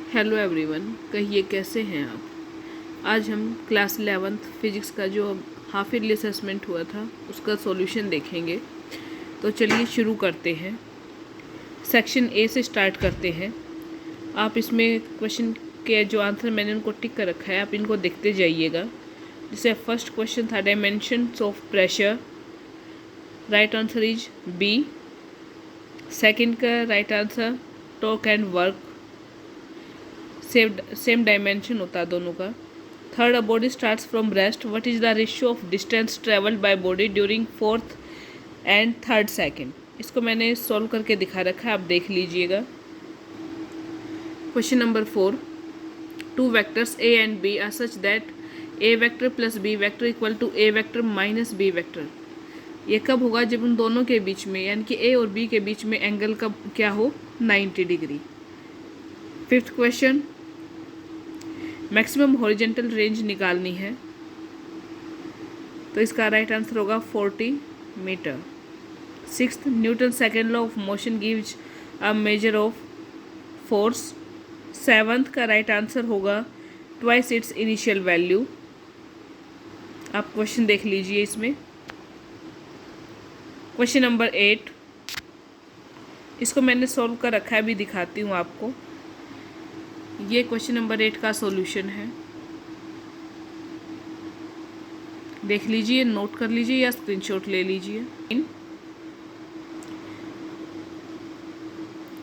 Hello everyone, कहिए कैसे हैं आप। आज हम क्लास 11th फिजिक्स का जो हाफ ईयरली असेसमेंट हुआ था उसका सॉल्यूशन देखेंगे। तो चलिए शुरू करते हैं। सेक्शन ए से स्टार्ट करते हैं। आप इसमें क्वेश्चन के जो आंसर मैंने उनको टिक कर रखा है, आप इनको देखते जाइएगा। जैसे फर्स्ट क्वेश्चन था dimensions of pressure, right answer is B. Second का right answer torque and work, same dimension होता है दोनों का। Third, a body starts from rest, what is the ratio of distance travelled by body during fourth and third second. इसको मैंने solve करके दिखा रखा है, आप देख लीजिएगा। Question number 4, two vectors a and b are such that a vector plus b vector equal to a vector minus b vector. ये कब होगा? जब उन दोनों के बीच में यानी कि ए और बी के बीच में एंगल कब क्या हो? 90 degree. Fifth question, maximum horizontal range निकालनी है, तो इसका राइट आंसर होगा 40 meter. Sixth, Newton second law of motion gives a measure of force. Seventh का राइट आंसर होगा ट्वाइस इट्स इनिशियल वैल्यू। आप क्वेश्चन देख लीजिए इसमें। क्वेश्चन नंबर 8, इसको मैंने सॉल्व कर रखा है, अभी दिखाती हूँ आपको। ये क्वेश्चन नंबर 8 का सॉल्यूशन है, देख लीजिए, नोट कर लीजिए या स्क्रीनशॉट ले लीजिए।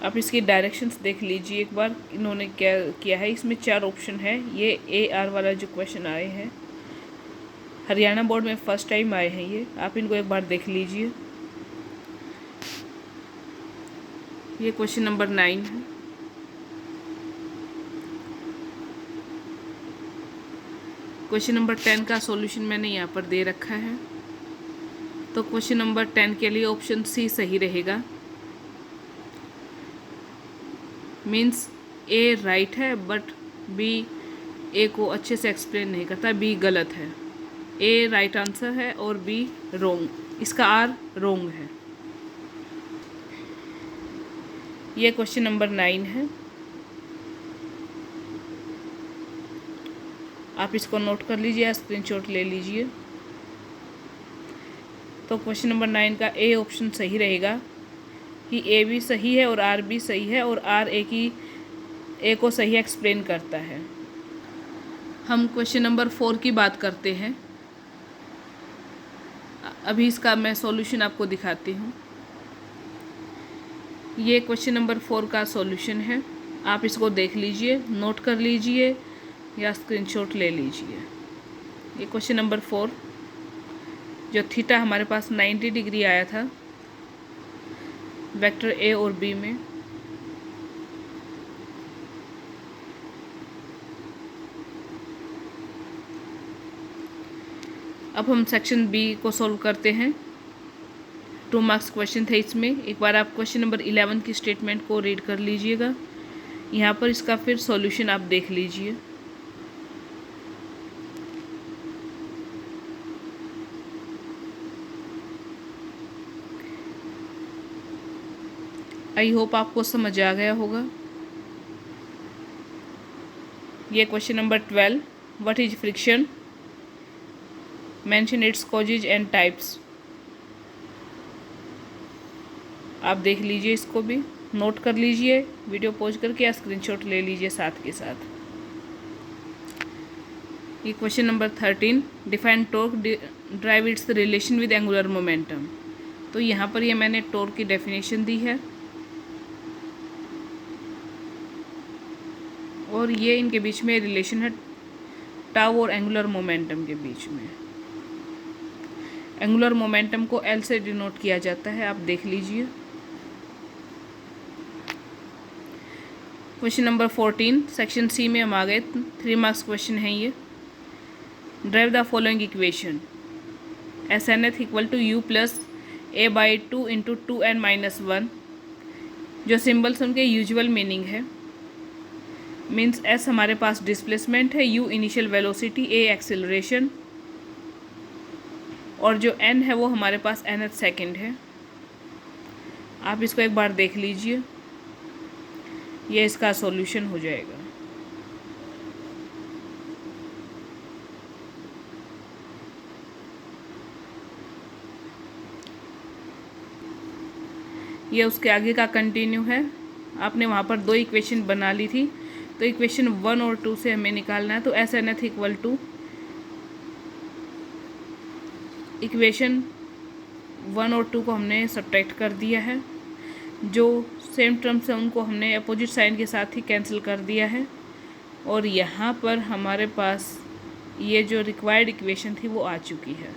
आप इसकी डायरेक्शंस देख लीजिए एक बार, इन्होंने क्या किया है। इसमें 4 ऑप्शन है। ये AR वाला जो क्वेश्चन आए हैं, हरियाणा बोर्ड में फर्स्ट टाइम आए हैं ये, आप इनको एक बार देख लीजिए। ये क्वेश्चन नंबर 9 है। क्वेश्चन नंबर 10 का सॉल्यूशन मैंने यहाँ पर दे रखा है। तो क्वेश्चन नंबर 10 के लिए ऑप्शन सी सही रहेगा। मीन्स ए राइट है बट बी ए को अच्छे से एक्सप्लेन नहीं करता, बी गलत है। ए राइट आंसर है और बी रोंग, इसका आर रोंग है। ये क्वेश्चन नंबर 9 है, आप इसको नोट कर लीजिए या स्क्रीनशॉट ले लीजिए। तो क्वेश्चन नंबर 9 का ए ऑप्शन सही रहेगा कि ए भी सही है और आर भी सही है, और आर ए को सही एक्सप्लेन करता है। हम क्वेश्चन नंबर 4 की बात करते हैं। अभी इसका मैं सॉल्यूशन आपको दिखाती हूँ। ये क्वेश्चन नंबर 4 का सॉल्यूशन है, आप इसको देख लीजिए, नोट कर लीजिए या स्क्रीनशॉट ले लीजिए। ये क्वेश्चन नंबर 4, जो थीटा हमारे पास 90 डिग्री आया था वेक्टर ए और बी में। अब हम सेक्शन बी को सॉल्व करते हैं। 2 मार्क्स क्वेश्चन थे इसमें। एक बार आप क्वेश्चन नंबर 11 की स्टेटमेंट को रीड कर लीजिएगा, यहाँ पर इसका फिर सॉल्यूशन आप देख लीजिए। आई होप आपको समझ आ गया होगा। ये question number 12, what is friction, mention its causes and types. आप देख लीजिए, इसको भी नोट कर लीजिए, वीडियो पॉज करके या स्क्रीनशॉट ले लीजिए साथ के साथ। ये question number 13, define torque, drive it's relation with angular momentum. तो यहाँ पर ये मैंने टॉर्क की डेफिनेशन दी है, और ये इनके बीच में रिलेशन है टाउ और एंगुलर मोमेंटम के बीच में। एंगुलर मोमेंटम को L से डिनोट किया जाता है, आप देख लीजिए। क्वेश्चन नंबर 14, सेक्शन सी में हम आ गए। 3 मार्क्स क्वेश्चन है ये। Derive the following equation, SNF equal to U plus A/2 into 2n-1। जो सिम्बल्स उनके यूजुअल मीनिंग है। मीन्स S हमारे पास डिस्प्लेसमेंट है, U initial velocity, A acceleration, और जो n है वो हमारे पास nth सेकंड है। आप इसको एक बार देख लीजिए, ये इसका सॉल्यूशन हो जाएगा। ये उसके आगे का कंटिन्यू है। आपने वहाँ पर 2 इक्वेशन बना ली थी, तो इक्वेशन 1 और 2 से हमें निकालना है। तो SNF इक्वल टू इक्वेशन 1 और 2 को हमने सब्ट्रैक्ट कर दिया है। जो सेम टर्म्स हैं उनको हमने अपोजिट साइन के साथ ही कैंसिल कर दिया है। और यहाँ पर हमारे पास ये जो रिक्वायर्ड इक्वेशन थी वो आ चुकी है।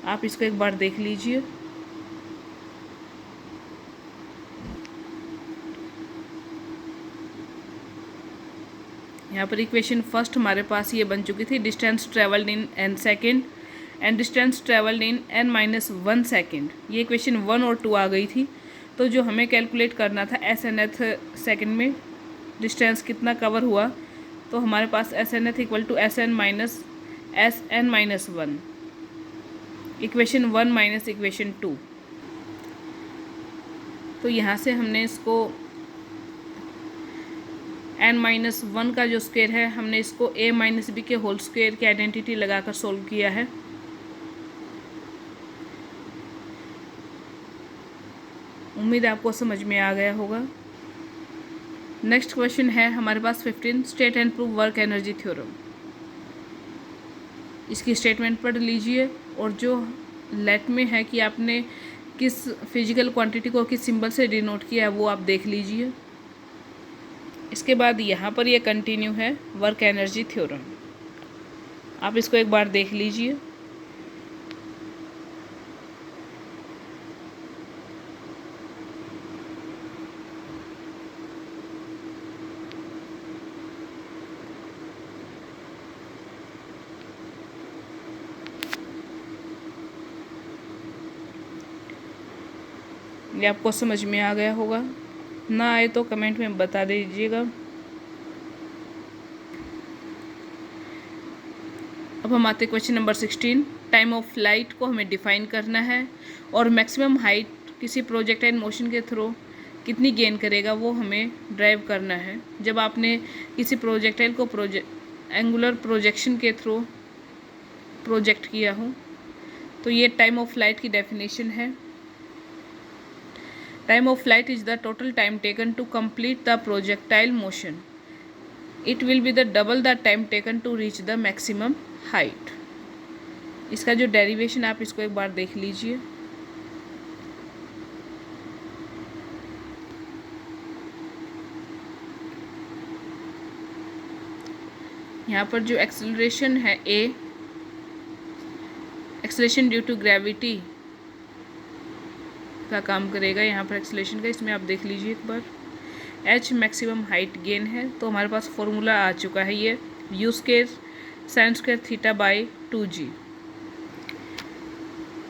आप इसको एक बार देख लीजिए। यहाँ पर इक्वेशन फर्स्ट हमारे पास ये बन चुकी थी, distance travelled in n second and distance travelled in n-1 second. ये इक्वेशन 1 और 2 आ गई थी। तो जो हमें कैलकुलेट करना था SNF सेकेंड में डिस्टेंस कितना कवर हुआ, तो हमारे पास SNF equal to SN-1 equation 1 minus equation 2। तो यहाँ से हमने इसको n-1 का जो स्क्वायर है हमने इसको a-b के होल स्क्वायर की आइडेंटिटी लगाकर सोल्व किया है। उम्मीद है आपको समझ में आ गया होगा। नेक्स्ट क्वेश्चन है हमारे पास 15, state and prove work energy theorem. इसकी स्टेटमेंट पढ़ लीजिए और जो लेट में है कि आपने किस फिजिकल क्वांटिटी को किस सिंबल से डिनोट किया है वो आप देख लीजिए। इसके बाद यहाँ पर ये कंटिन्यू है वर्क एनर्जी थ्योरम, आप इसको एक बार देख लीजिए। ये आपको समझ में आ गया होगा, ना आए तो कमेंट में बता दीजिएगा। अब हम आते question number 16। Time of flight को हमें डिफाइन करना है और मैक्सिमम हाइट किसी प्रोजेक्टाइल मोशन के थ्रू कितनी गेन करेगा वो हमें ड्राइव करना है। जब आपने किसी प्रोजेक्टाइल को एंगुलर प्रोजेक्शन के थ्रू प्रोजेक्ट किया हो, तो ये टाइम ऑफ फ्लाइट की डेफिनेशन है। Time of flight is the total time taken to complete the projectile motion. It will be the double the time taken to reach the maximum height. इसका जो derivation आप इसको एक बार देख लीजिए। यहाँ पर जो एक्सेलरेशन है a, acceleration due to gravity का काम करेगा यहाँ पर एक्सेलरेशन का। इसमें आप देख लीजिए एक बार। h मैक्सिमम हाइट गेन है, तो हमारे पास फॉर्मूला आ चुका है ये u square sine square theta by 2g।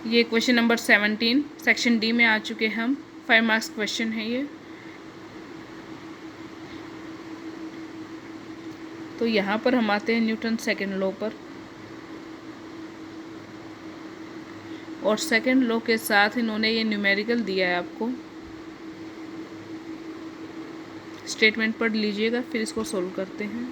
ये क्वेश्चन नंबर 17 सेक्शन डी में आ चुके हम। 5 मार्क्स क्वेश्चन है ये। तो यहाँ पर हम आते हैं न्यूटन सेकेंड लॉ पर, और सेकेंड लॉ के साथ इन्होंने ये न्यूमेरिकल दिया है आपको। स्टेटमेंट पढ़ लीजिएगा फिर इसको सोल्व करते हैं।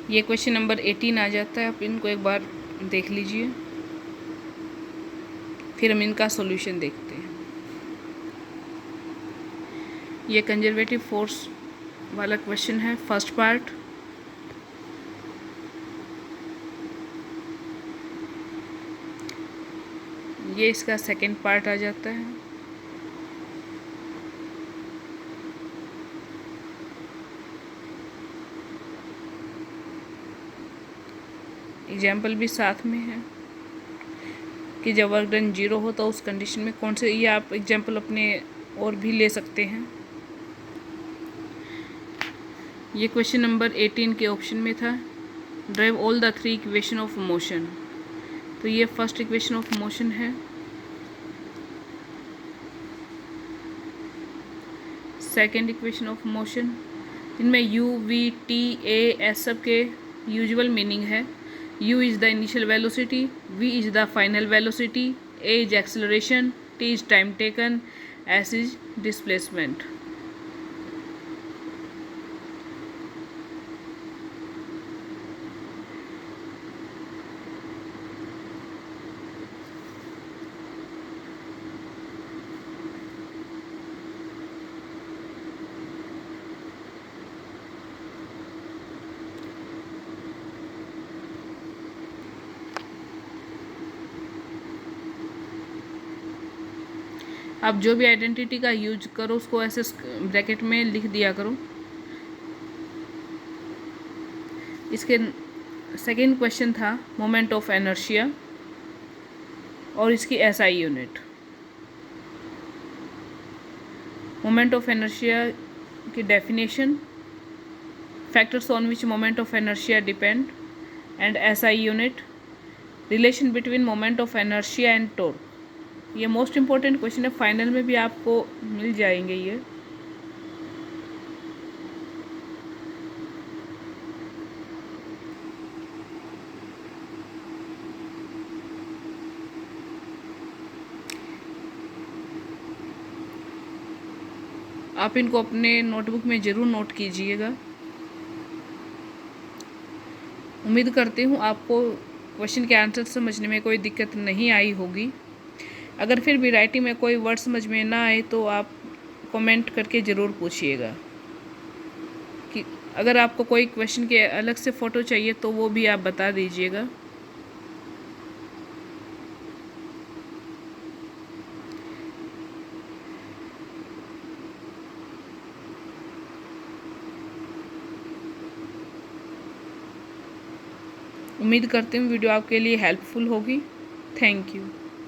ये क्वेश्चन नंबर 18 आ जाता है, आप इनको एक बार देख लीजिए, फिर हम इनका सॉल्यूशन देखते हैं। ये कंजर्वेटिव फोर्स वाला क्वेश्चन है, फर्स्ट पार्ट। ये इसका सेकंड पार्ट आ जाता है। एग्जाम्पल भी साथ में है कि जब वर्क डन 0 हो तो उस कंडीशन में कौन से, ये आप एग्जाम्पल अपने और भी ले सकते हैं। ये क्वेश्चन नंबर 18 के ऑप्शन में था, drive all the 3 equation of motion. तो ये फर्स्ट इक्वेशन ऑफ मोशन है। सेकेंड इक्वेशन ऑफ मोशन, इनमें u, v, t, a S सब के यूजुअल मीनिंग है। u is the initial velocity, v is the final velocity, a is acceleration, t is time taken S is displacement. आप जो भी identity का use करो उसको ऐसे ब्रैकेट में लिख दिया करो। इसके सेकंड क्वेश्चन था मोमेंट ऑफ इनर्शिया और इसकी SI unit. Moment of inertia की definition, factors on which moment of inertia depend and SI unit, relation between moment of inertia and torque. ये मोस्ट इम्पॉर्टेंट क्वेश्चन है, final में भी आपको मिल जाएंगे ये। आप इनको अपने नोटबुक में ज़रूर नोट कीजिएगा। उम्मीद करती हूँ आपको क्वेश्चन के आंसर समझने में कोई दिक्कत नहीं आई होगी। अगर फिर भी राइटिंग में कोई वर्ड समझ में ना आए तो आप कमेंट करके ज़रूर पूछिएगा। कि अगर आपको कोई क्वेश्चन के अलग से फ़ोटो चाहिए तो वो भी आप बता दीजिएगा। उम्मीद करती हूँ वीडियो आपके लिए हेल्पफुल होगी। Thank you.